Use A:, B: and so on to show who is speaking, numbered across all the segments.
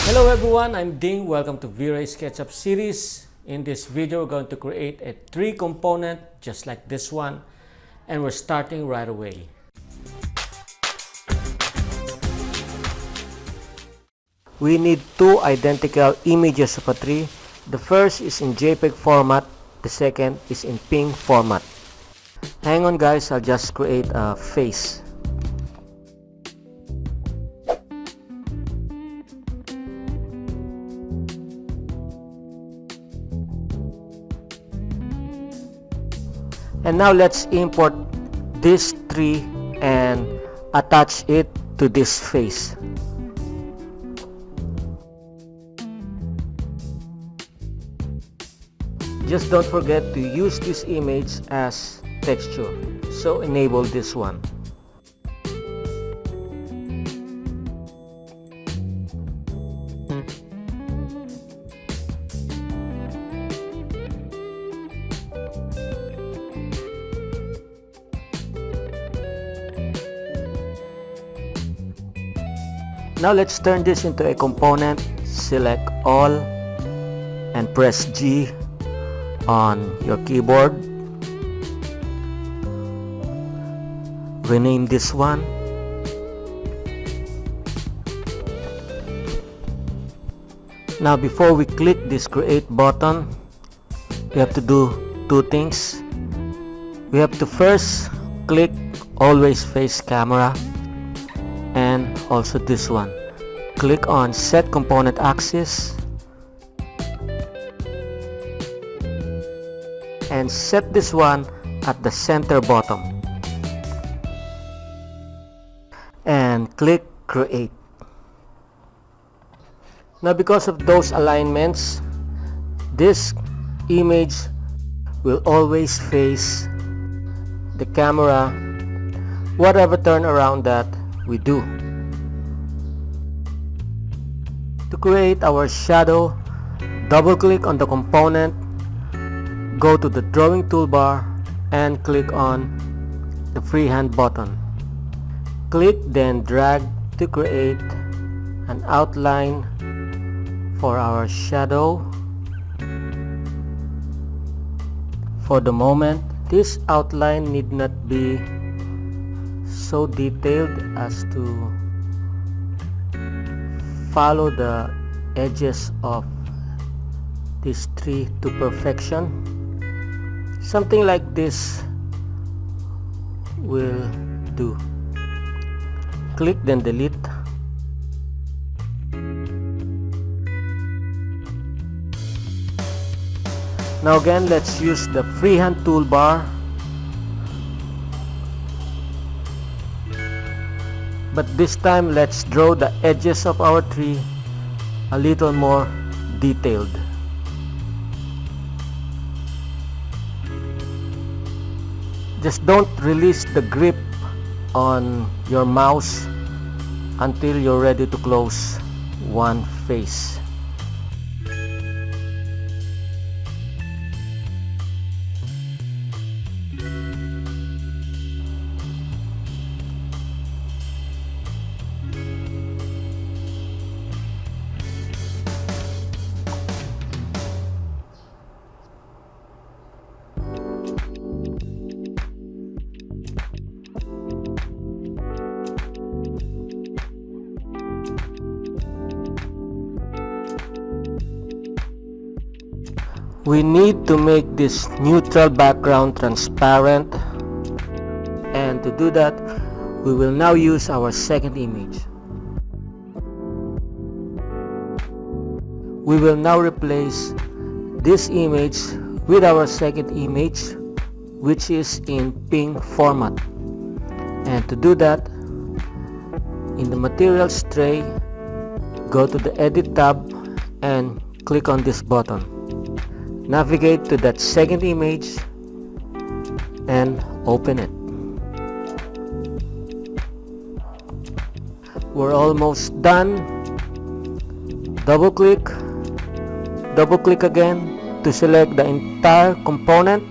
A: Hello everyone, I'm Ding. Welcome to Vray Sketchup Series. In this video, we're going to create a 3-component just like this one, and we're starting right away. We need 2 identical images of a tree. The first is in JPEG format, the second is in PNG format. Hang on guys, I'll just create a face. And now let's import this tree and attach it to this face. Just don't forget to use this image as texture, so enable this one. Now let's turn this into a component. Select all and press G on your keyboard. Rename this one. Now before we click this create button, we have to do 2 things. We have to first click always face camera, and also this one. Click on set component axis and set this one at the center bottom and click create. Now because of those alignments, this image will always face the camera whatever turn around that we do. To create our shadow, double click on the component, go to the drawing toolbar and click on the freehand button. Click then drag to create an outline for our shadow. For the moment, this outline need not be so detailed as to follow the edges of this tree to perfection. Something like this will do. Click then delete. Now again, let's use the freehand toolbar, but this time let's draw the edges of our tree a little more detailed. Just don't release the grip on your mouse until you're ready to close one face. We need to make this neutral background transparent, and to do that we will now use our second image. We will now replace this image with our second image, which is in PNG format. And to do that, in the materials tray, go to the edit tab and click on this button. Navigate to that second image and open it. We're almost done. Double click again to select the entire component,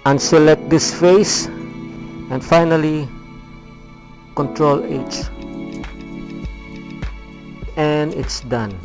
A: unselect this face, and finally Ctrl H. and it's done.